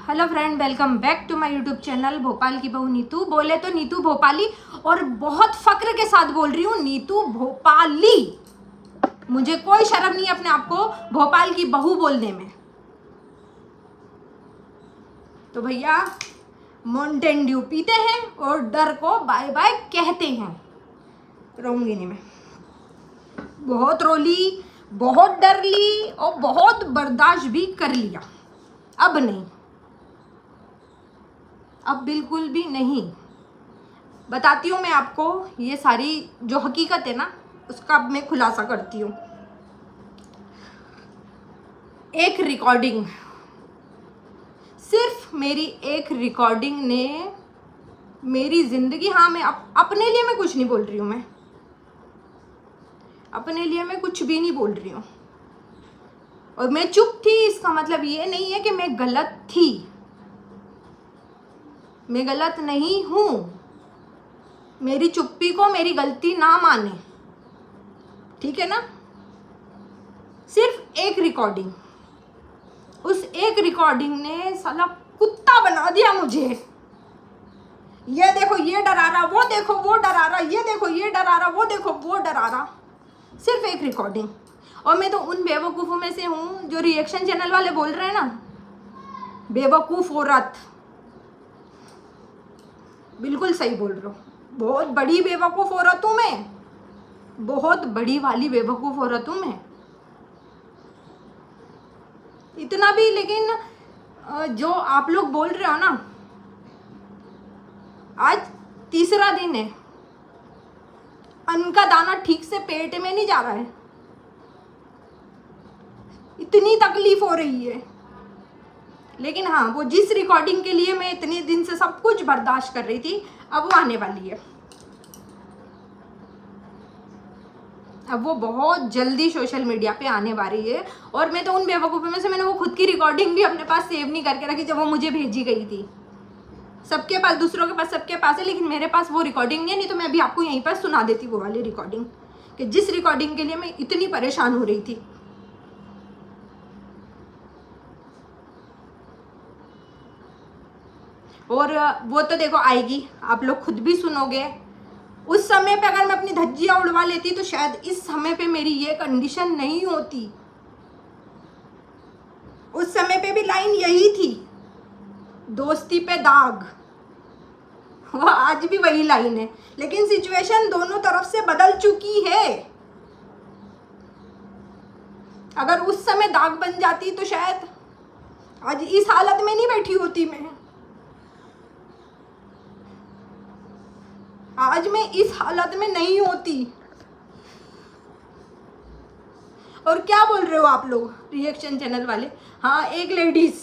Hello friend, welcome back to my YouTube channel Bhopal की बहू नीतू। बोले तो नीतू भोपाली, और बहुत फक्र के साथ बोल रही हूँ नीतू भोपाली। मुझे कोई शर्म नहीं अपने आप को भोपाल की बहू बोलने में। तो भैया माउंटेन ड्यू पीते हैं और डर को बाय बाय कहते हैं। रोऊंगी नहीं मैं। बहुत रोली, बहुत डर ली और बहुत बर्दाश्त भी कर लिया। अब नहीं, अब बिल्कुल भी नहीं। बताती हूँ मैं आपको, ये सारी जो हकीकत है ना उसका अब मैं खुलासा करती हूँ। एक रिकॉर्डिंग, सिर्फ मेरी एक रिकॉर्डिंग ने मेरी जिंदगी, हाँ मैं अपने लिए मैं कुछ नहीं बोल रही हूँ, मैं अपने लिए मैं कुछ भी नहीं बोल रही हूँ। और मैं चुप थी, इसका मतलब ये नहीं है कि मैं गलत थी। मैं गलत नहीं हूं। मेरी चुप्पी को मेरी गलती ना माने, ठीक है ना। सिर्फ एक रिकॉर्डिंग, उस एक रिकॉर्डिंग ने साला कुत्ता बना दिया मुझे। ये देखो ये डरा रहा, वो देखो वो डरा रहा, ये देखो ये डरा रहा, वो देखो वो डरा रहा। सिर्फ एक रिकॉर्डिंग। और मैं तो उन बेवकूफ़ों में से हूँ जो रिएक्शन चैनल वाले बोल रहे हैं ना, बेवकूफ़ औरत। बिल्कुल सही बोल रहे हो, बहुत बड़ी बेवकूफ़ औरत हूँ मैं, बहुत बड़ी वाली बेवकूफ़ औरत हूँ मैं। इतना भी, लेकिन जो आप लोग बोल रहे हो ना, आज तीसरा दिन है, अन्न का दाना ठीक से पेट में नहीं जा रहा है। इतनी तकलीफ हो रही है। लेकिन हाँ, वो जिस रिकॉर्डिंग के लिए मैं इतने दिन से सब कुछ बर्दाश्त कर रही थी, अब वो आने वाली है। अब वो बहुत जल्दी सोशल मीडिया पे आने वाली है। और मैं तो उन बेवकूफ़ों में से, मैंने वो खुद की रिकॉर्डिंग भी अपने पास सेव नहीं करके रखी जब वो मुझे भेजी गई थी। सबके पास, दूसरों के पास, सबके पास है, लेकिन मेरे पास वो रिकॉर्डिंग नहीं है। नहीं तो मैं अभी आपको यहीं पर सुना देती वो वाली रिकॉर्डिंग, कि जिस रिकॉर्डिंग के लिए मैं इतनी परेशान हो रही थी। और वो तो देखो आएगी, आप लोग खुद भी सुनोगे। उस समय पे अगर मैं अपनी धज्जियाँ उड़वा लेती तो शायद इस समय पे मेरी ये कंडीशन नहीं होती। उस समय पे भी लाइन यही थी, दोस्ती पे दाग। वो आज भी वही लाइन है, लेकिन सिचुएशन दोनों तरफ से बदल चुकी है। अगर उस समय दाग बन जाती तो शायद आज इस हालत में नहीं बैठी होती मैं। आज मैं इस हालत में नहीं होती। और क्या बोल रहे हो आप लोग रिएक्शन चैनल वाले? हाँ, एक लेडीज,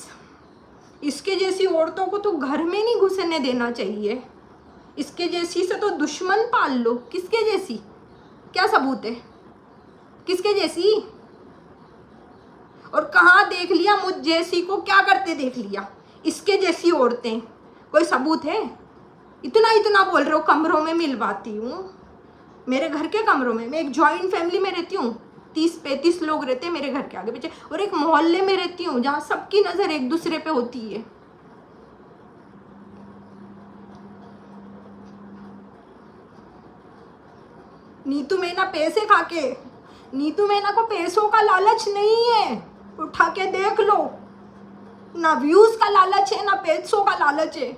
इसके जैसी औरतों को तो घर में नहीं घुसने देना चाहिए। इसके जैसी से तो दुश्मन पाल लो। किसके जैसी? क्या सबूत है? किसके जैसी? और कहाँ देख लिया मुझ जैसी को? क्या करते देख लिया? इसके जैसी औरतें, कोई सबूत है? इतना बोल रहे हो। कमरों में मिलवाती हूँ, मेरे घर के कमरों में। मैं एक जॉइंट फैमिली में रहती हूँ, 30-35 लोग रहते हैं मेरे घर के आगे पीछे, और एक मोहल्ले में रहती हूँ जहाँ सबकी नज़र एक दूसरे पे होती है। नीतू मैना पैसे खाके, नीतू मैना को पैसों का लालच नहीं है, उठा के देख लो। ना व्यूज का लालच है, ना पैसों का लालच है।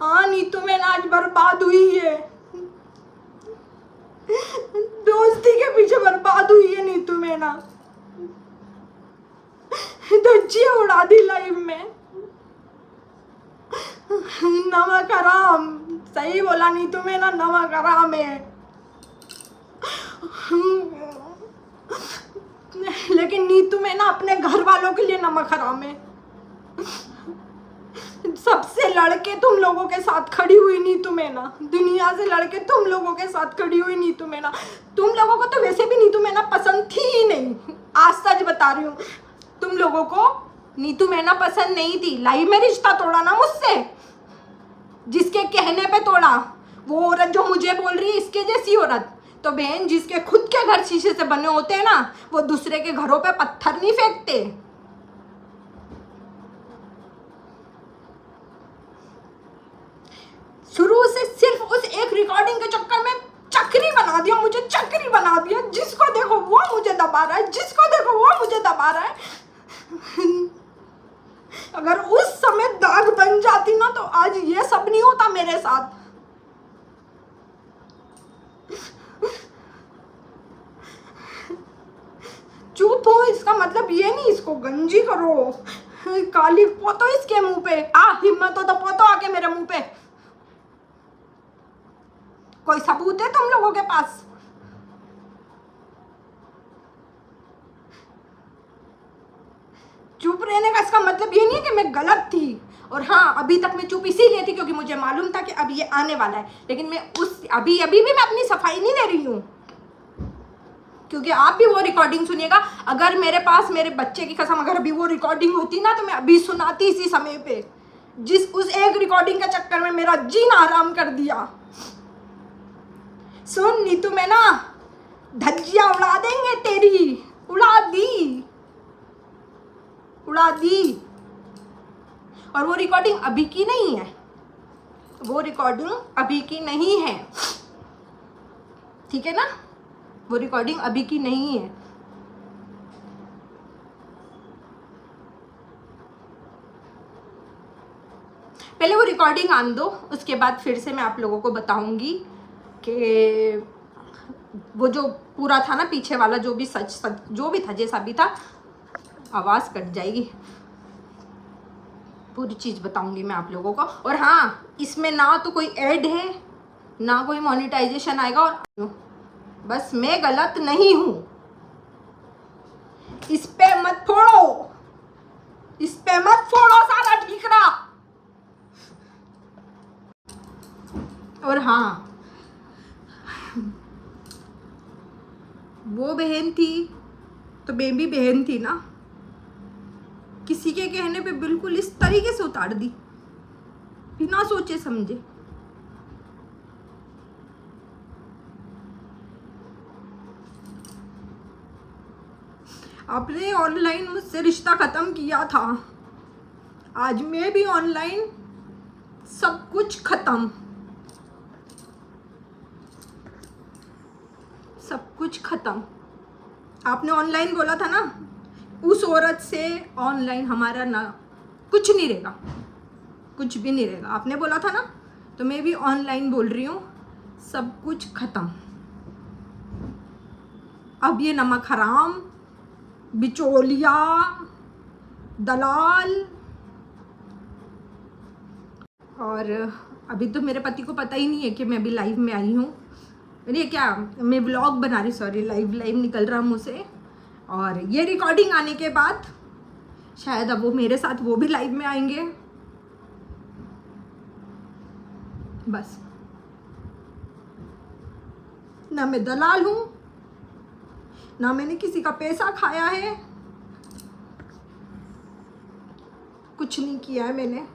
हाँ, नीतू मैना आज बर्बाद हुई है, दोस्ती के पीछे बर्बाद हुई है नीतू मैना। धज्जियां उड़ा दी लाइफ में। नमक हराम, सही बोला नीतू मैना, नमक हराम है। लेकिन नीतू मैना अपने घर वालों के लिए नमक हराम है। सबसे लड़के तुम लोगों के साथ खड़ी हुई नीतू मैना, दुनिया से लड़के तुम लोगों के साथ खड़ी हुई नीतू मैना। तुम लोगों को तो वैसे भी नीतू मैना पसंद थी ही नहीं। आज सच बता रही हूँ, तुम लोगों को नीतू मैना पसंद नहीं थी। लाइफ में रिश्ता तोड़ा ना मुझसे, जिसके कहने पे तोड़ा। वो औरत जो मुझे बोल रही है इसके जैसी औरत, तो बहन, जिसके खुद के घर शीशे से बने होते हैं ना, वो दूसरे के घरों पे पत्थर नहीं फेंकते। शुरू से सिर्फ उस एक रिकॉर्डिंग के चक्कर में चक्री बना दिया, मुझे चक्री बना दिया। जिसको देखो वो मुझे दबा रहा है, जिसको देखो वो मुझे दबा रहा है। अगर उस समय दाग बन जाती ना, तो आज ये सब नहीं होता मेरे साथ। चुप हो, इसका मतलब ये नहीं इसको गंजी करो। काली पोतो इसके मुंह पे, हिम्मत हो तो पोतो आके मेरे मुंह पे। कोई सबूत है तुम लोगों के पास? चुप रहने का इसका मतलब ये नहीं है कि मैं गलत थी। और हाँ, अभी तक मैं चुप इसीलिए थी क्योंकि मुझे मालूम था कि अब ये आने वाला है। लेकिन मैं अभी भी मैं अपनी सफाई नहीं ले रही हूँ, क्योंकि आप भी वो रिकॉर्डिंग सुनिएगा। अगर मेरे पास, मेरे बच्चे की कसम, अगर अभी वो रिकॉर्डिंग होती ना, तो मैं अभी सुनाती इसी समय पे। उस एक रिकॉर्डिंग के चक्कर में मेरा जीना हराम कर दिया। सुन नीतू, मैं ना धज्जियां उड़ा देंगे तेरी। उड़ा दी। और वो रिकॉर्डिंग अभी की नहीं है, वो रिकॉर्डिंग अभी की नहीं है, ठीक है ना? वो रिकॉर्डिंग अभी की नहीं है। पहले वो रिकॉर्डिंग आन दो, उसके बाद फिर से मैं आप लोगों को बताऊंगी कि वो जो पूरा था ना, पीछे वाला जो भी सच जो भी था, जैसा भी था, आवाज़ कट जाएगी। पूरी चीज़ बताऊंगी मैं आप लोगों को। और हाँ, इसमें ना तो कोई ऐड है, ना कोई मोनेटाइजेशन आएगा। और बस मैं गलत नहीं हूँ, इस पे मत फोड़ो सारा ठीकरा। और हाँ, वो बहन थी तो बेबी बहन थी ना, किसी के कहने पे बिल्कुल इस तरीके से उतार दी, बिना सोचे समझे। आपने ऑनलाइन मुझसे रिश्ता खत्म किया था, आज मैं भी ऑनलाइन, सब कुछ खत्म, सब कुछ खत्म। आपने ऑनलाइन बोला था ना, उस औरत से ऑनलाइन हमारा ना कुछ नहीं रहेगा, कुछ भी नहीं रहेगा, आपने बोला था ना। तो मैं भी ऑनलाइन बोल रही हूँ, सब कुछ खत्म। अब ये नमक हराम, बिचौलिया, दलाल, और अभी तो मेरे पति को पता ही नहीं है कि मैं अभी लाइव में आई हूँ। ये क्या, मैं व्लॉग बना रही, सॉरी, लाइव निकल रहा मुँह से। और ये रिकॉर्डिंग आने के बाद शायद अब वो मेरे साथ वो भी लाइव में आएंगे। बस, ना मैं दलाल हूँ, ना मैंने किसी का पैसा खाया है, कुछ नहीं किया है मैंने।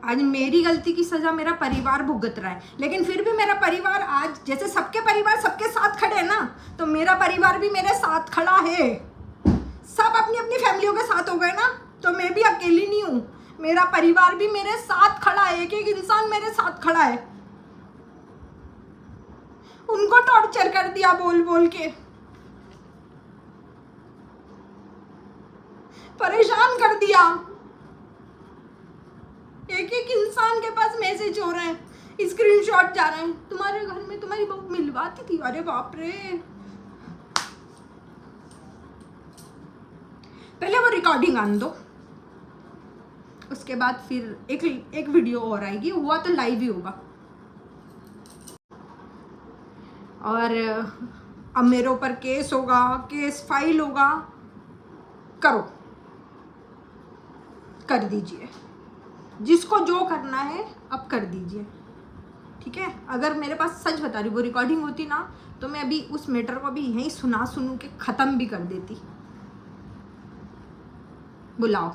आज मेरी गलती की सजा मेरा परिवार भुगत रहा है, लेकिन फिर भी मेरा परिवार आज, जैसे सबके परिवार सबके साथ खड़े हैं ना, तो मेरा परिवार भी मेरे साथ खड़ा है। सब अपनी अपनी फैमिलियों के साथ हो गए ना, तो मैं भी अकेली नहीं हूँ, मेरा परिवार भी मेरे साथ खड़ा है, एक एक इंसान मेरे साथ खड़ा है। उनको टॉर्चर कर दिया बोल बोल के, परेशान कर दिया। एक एक इंसान के पास मैसेज हो रहे हैं, स्क्रीनशॉट जा रहे हैं, तुम्हारे घर में तुम्हारी बहू मिलवाती थी। अरे बाप रे। पहले वो रिकॉर्डिंग आन दो, उसके बाद फिर एक वीडियो और आएगी, हुआ तो लाइव ही होगा। और अब मेरे ऊपर केस होगा, केस फाइल होगा, करो, कर दीजिए, जिसको जो करना है अब कर दीजिए, ठीक है। अगर मेरे पास, सच बता रही, वो रिकॉर्डिंग होती ना, तो मैं अभी उस मैटर को भी यहीं सुनू के ख़त्म भी कर देती। बुलाओ,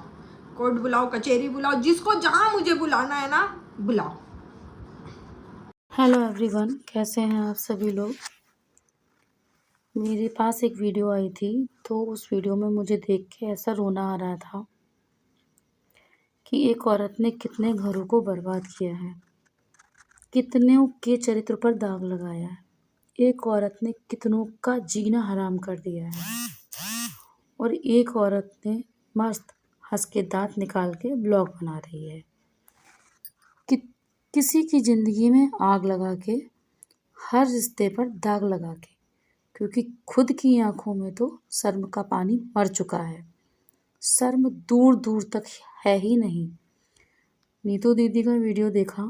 कोर्ट बुलाओ, कचहरी बुलाओ, जिसको जहाँ मुझे बुलाना है ना, बुलाओ। हेलो एवरीवन, कैसे हैं आप सभी लोग। मेरे पास एक वीडियो आई थी, तो उस वीडियो में मुझे देख के ऐसा रोना आ रहा था कि एक औरत ने कितने घरों को बर्बाद किया है, कितनों के चरित्र पर दाग लगाया है। एक औरत ने कितनों का जीना हराम कर दिया है और एक औरत ने मस्त हंस के दांत निकाल के ब्लॉग बना रही है कि किसी की ज़िंदगी में आग लगा के, हर रिश्ते पर दाग लगा के, क्योंकि खुद की आंखों में तो शर्म का पानी मर चुका है। शर्म दूर दूर तक है ही नहीं। नीतू दीदी का वीडियो देखा।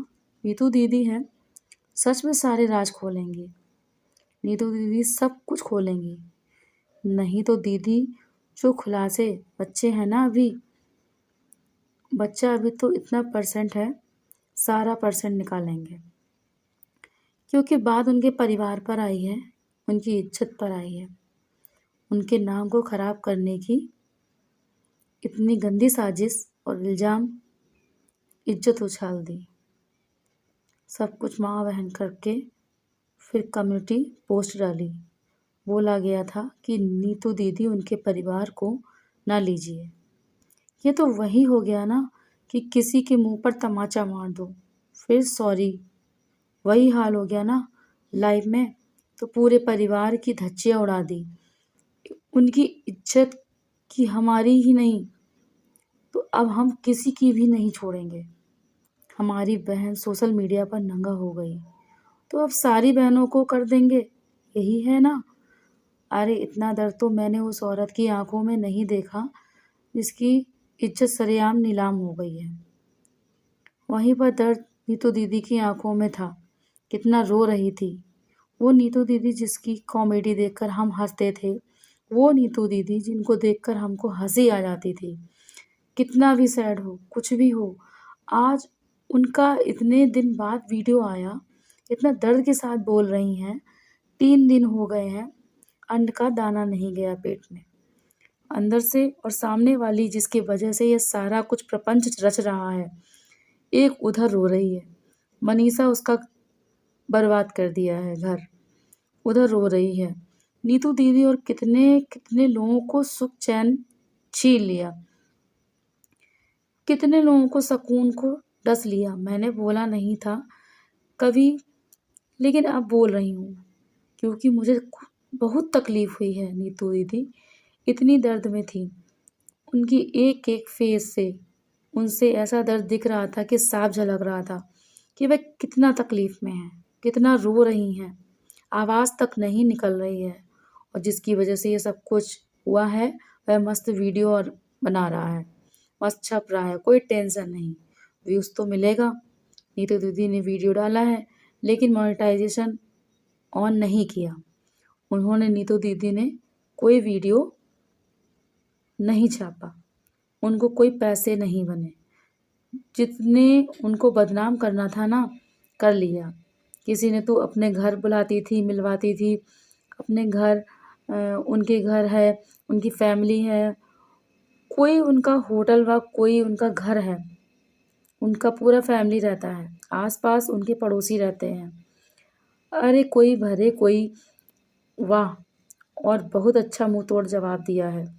नीतू दीदी है, सच में सारे राज खोलेंगी। नीतू दीदी सब कुछ खोलेंगी। नहीं तो दीदी जो खुलासे बच्चे हैं ना, बच्चा अभी तो इतना परसेंट है, सारा परसेंट निकालेंगे, क्योंकि बात उनके परिवार पर आई है, उनकी इज्जत पर आई है। उनके नाम को खराब करने की इतनी गंदी साजिश और इल्ज़ाम, इज्जत उछाल दी। सब कुछ माँ बहन करके फिर कम्युनिटी पोस्ट डाली। बोला गया था कि नीतू दीदी उनके परिवार को ना लीजिए। ये तो वही हो गया ना कि किसी के मुंह पर तमाचा मार दो, फिर सॉरी। वही हाल हो गया ना लाइव में, तो पूरे परिवार की धज्जियाँ उड़ा दी। उनकी इज्जत की हमारी ही नहीं, तो अब हम किसी की भी नहीं छोड़ेंगे। हमारी बहन सोशल मीडिया पर नंगा हो गई, तो अब सारी बहनों को कर देंगे, यही है ना। अरे इतना दर्द तो मैंने उस औरत की आंखों में नहीं देखा जिसकी इज्जत सरेआम नीलाम हो गई है। वहीं पर दर्द नीतू दीदी की आंखों में था, कितना रो रही थी। वो नीतू दीदी जिसकी कॉमेडी देखकर हम हंसते थे, वो नीतू दीदी जिनको देखकर हमको हंसी आ जाती थी। कितना भी सैड हो, कुछ भी हो, आज उनका इतने दिन बाद वीडियो आया, इतना दर्द के साथ बोल रही हैं। 3 दिन हो गए हैं, अन्न का दाना नहीं गया पेट में। अंदर से और सामने वाली जिसकी वजह से ये सारा कुछ प्रपंच रच रहा है, एक उधर रो रही है। मनीषा उसका बर्बाद कर दिया है घर, उधर रो रही है। नीतू दीदी और कितने कितने लोगों को सुख चैन छीन लिया, कितने लोगों को सुकून को डस लिया। मैंने बोला नहीं था कभी, लेकिन अब बोल रही हूँ, क्योंकि मुझे बहुत तकलीफ हुई है। नीतू दीदी इतनी दर्द में थी, उनकी एक एक फेस से उनसे ऐसा दर्द दिख रहा था कि साफ झलक रहा था कि वह कितना तकलीफ में है, कितना रो रही हैं, आवाज़ तक नहीं निकल रही है। और जिसकी वजह से ये सब कुछ हुआ है, वह मस्त वीडियो और बना रहा है, मस्त छप रहा है, कोई टेंशन नहीं, व्यूज़ तो मिलेगा। नीतू दीदी ने वीडियो डाला है, लेकिन मोनेटाइजेशन ऑन नहीं किया उन्होंने। नीतू दीदी ने कोई वीडियो नहीं छापा, उनको कोई पैसे नहीं बने। जितने उनको बदनाम करना था ना, कर लिया। किसी ने तो अपने घर बुलाती थी, मिलवाती थी, अपने घर, उनके घर है, उनकी फैमिली है, कोई उनका होटल व कोई उनका घर है, उनका पूरा फैमिली रहता है, आसपास उनके पड़ोसी रहते हैं। अरे कोई भरे कोई, वाह। और बहुत अच्छा मुंह तोड़ जवाब दिया है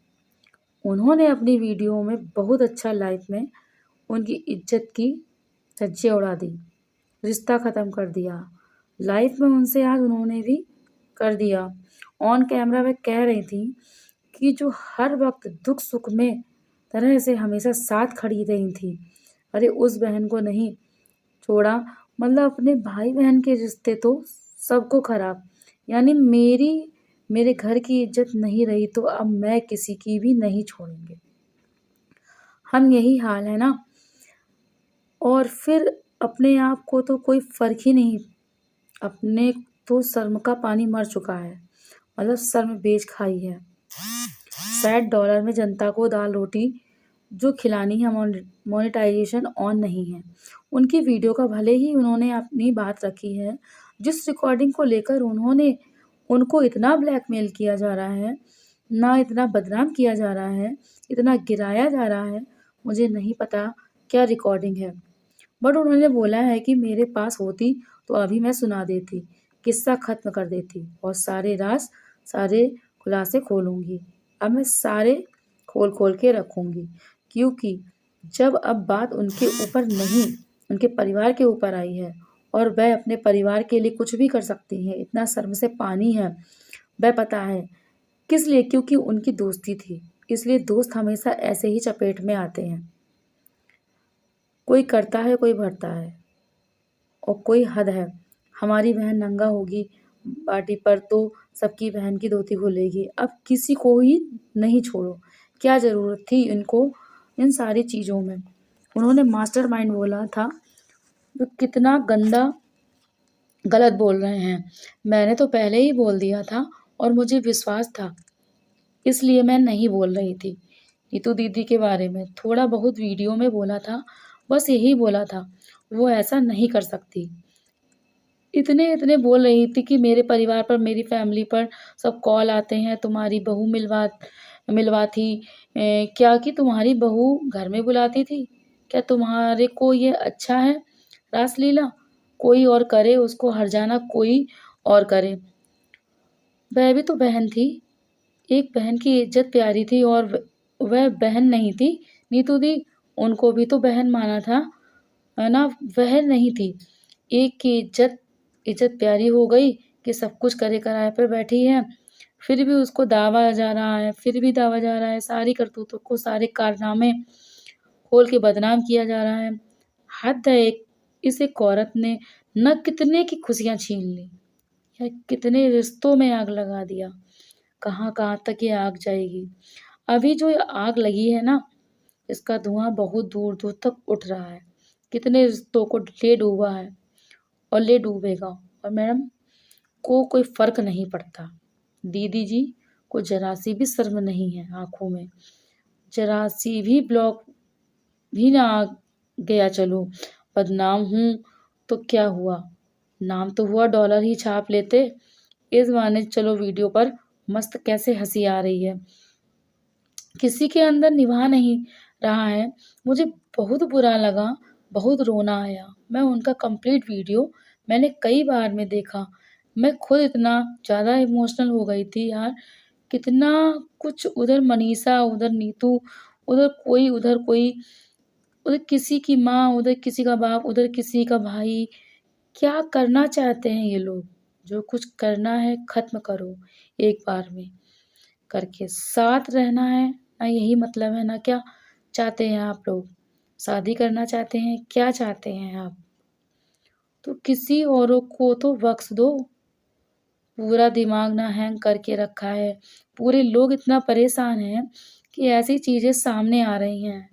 उन्होंने अपनी वीडियो में, बहुत अच्छा लाइफ में उनकी इज्जत की धज्जियाँ उड़ा दी, रिश्ता ख़त्म कर दिया। लाइफ में उनसे आज उन्होंने भी कर दिया। ऑन कैमरा वह कह रही थी कि जो हर वक्त दुख सुख में तरह से हमेशा साथ खड़ी रही थी, अरे उस बहन को नहीं छोड़ा, मतलब अपने भाई बहन के रिश्ते तो सबको खराब। यानी मेरे घर की इज्जत नहीं रही, तो अब मैं किसी की भी नहीं छोड़ेंगे। हम यही हाल है ना। और फिर अपने आप को तो कोई फ़र्क ही नहीं, अपने तो शर्म का पानी मर चुका है, मतलब शर्म बेच खाई है। $60 में जनता को दाल रोटी जो खिलानी है, मोनेटाइजेशन ऑन नहीं है। उनकी वीडियो का भले ही उन्होंने अपनी बात रखी है, जिस रिकॉर्डिंग को लेकर उनको इतना ब्लैकमेल किया जा रहा है ना, इतना बदनाम किया जा रहा है, इतना गिराया जा रहा है, मुझे नहीं पता क्या रिकॉर्डिंग है। बट उन्होंने बोला है कि मेरे पास होती तो अभी मैं सुना देती, किस्सा ख़त्म कर देती और सारे राज सारे खुलासे खोलूँगी। अब मैं सारे खोल के रखूँगी, क्योंकि जब अब बात उनके ऊपर नहीं, उनके परिवार के ऊपर आई है और वह अपने परिवार के लिए कुछ भी कर सकती हैं, इतना सर में से पानी है, वह पता है किस लिए, क्योंकि उनकी दोस्ती थी। इसलिए दोस्त हमेशा ऐसे ही चपेट में आते हैं। कोई करता है, कोई भरता है और कोई हद है। हमारी बहन नंगा होगी पार्टी पर तो सबकी बहन की धोती खुलेगी। अब किसी को ही नहीं छोड़ो। क्या ज़रूरत थी इनको इन सारी चीज़ों में। उन्होंने मास्टरमाइंड बोला था, वो कितना गंदा गलत बोल रहे हैं। मैंने तो पहले ही बोल दिया था और मुझे विश्वास था, इसलिए मैं नहीं बोल रही थी। नीतू दीदी के बारे में थोड़ा बहुत वीडियो में बोला था, बस यही बोला था। वो ऐसा नहीं कर सकती। इतने बोल रही थी कि मेरे परिवार पर, मेरी फैमिली पर सब कॉल आते हैं, तुम्हारी बहू मिलवा थी। क्या कि तुम्हारी बहू घर में बुलाती थी? क्या तुम्हारे को ये अच्छा है रासलीला? कोई और करे उसको हर्जाना, कोई और करे। वह भी तो बहन थी। एक बहन की इज्जत प्यारी थी और वह बहन नहीं थी नीतू दी। उनको भी तो बहन माना था, है ना? वह नहीं थी। एक की इज्जत प्यारी हो गई कि सब कुछ करे कराए पर बैठी है, फिर भी उसको दावा जा रहा है, फिर भी दावा जा रहा है। सारी करतूतों को, सारे कारनामे खोल के बदनाम किया जा रहा है। हद है। इस एक औरत ने न कितने की खुशियां छीन ली, या कितने रिश्तों में आग लगा दिया। कहाँ कहाँ तक ये आग जाएगी। अभी जो ये आग लगी है ना, इसका धुआं बहुत दूर दूर तक उठ रहा है। कितने रिश्तों को ले डूबा है और ले डूबेगा। और मैडम को कोई फर्क नहीं पड़ता। दीदी जी को जरा सी भी शर्म नहीं है आंखों में। जरा सी भी ब्लॉक भी ना आ गया, चलो बदनाम हूँ तो क्या हुआ, नाम तो हुआ, डॉलर ही छाप लेते। इस बहाने चलो वीडियो पर मस्त कैसे हंसी आ रही है। किसी के अंदर निभा नहीं रहा है। मुझे बहुत बुरा लगा, बहुत रोना आया। मैं उनका कंप्लीट वीडियो मैंने कई बार में देखा। मैं खुद इतना ज़्यादा इमोशनल हो गई थी यार। कितना कुछ, उधर मनीषा, उधर नीतू, उधर कोई, उधर किसी की माँ, उधर किसी का बाप, उधर किसी का भाई। क्या करना चाहते हैं ये लोग? जो कुछ करना है खत्म करो एक बार में करके। साथ रहना है ना, यही मतलब है ना? क्या चाहते हैं आप लोग? शादी करना चाहते हैं? क्या चाहते हैं आप? तो किसी औरों को तो बख्श दो। पूरा दिमाग ना हैंग करके रखा है। पूरे लोग इतना परेशान हैं कि ऐसी चीज़ें सामने आ रही हैं।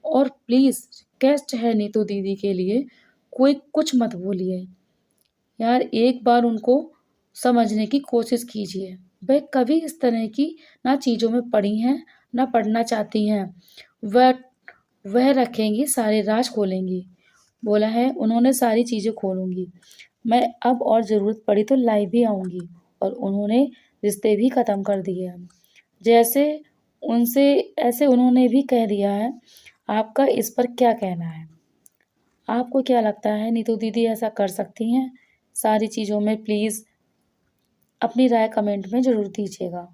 और प्लीज़ रिक्वेस्ट है नीतू दीदी के लिए, कोई कुछ मत बोलिए यार। एक बार उनको समझने की कोशिश कीजिए। वह कभी इस तरह की ना चीज़ों में पड़ी हैं, ना पढ़ना चाहती हैं। वह वह रखेंगी, सारे राज खोलेंगी। बोला है उन्होंने, सारी चीज़ें खोलूंगी मैं। अब और ज़रूरत पड़ी तो लाइव भी आऊँगी। और उन्होंने रिश्ते भी ख़त्म कर दिए हैं। जैसे उनसे ऐसे उन्होंने भी कह दिया है। आपका इस पर क्या कहना है? आपको क्या लगता है नीतू दीदी ऐसा कर सकती हैं? सारी चीज़ों में प्लीज़ अपनी राय कमेंट में ज़रूर दीजिएगा।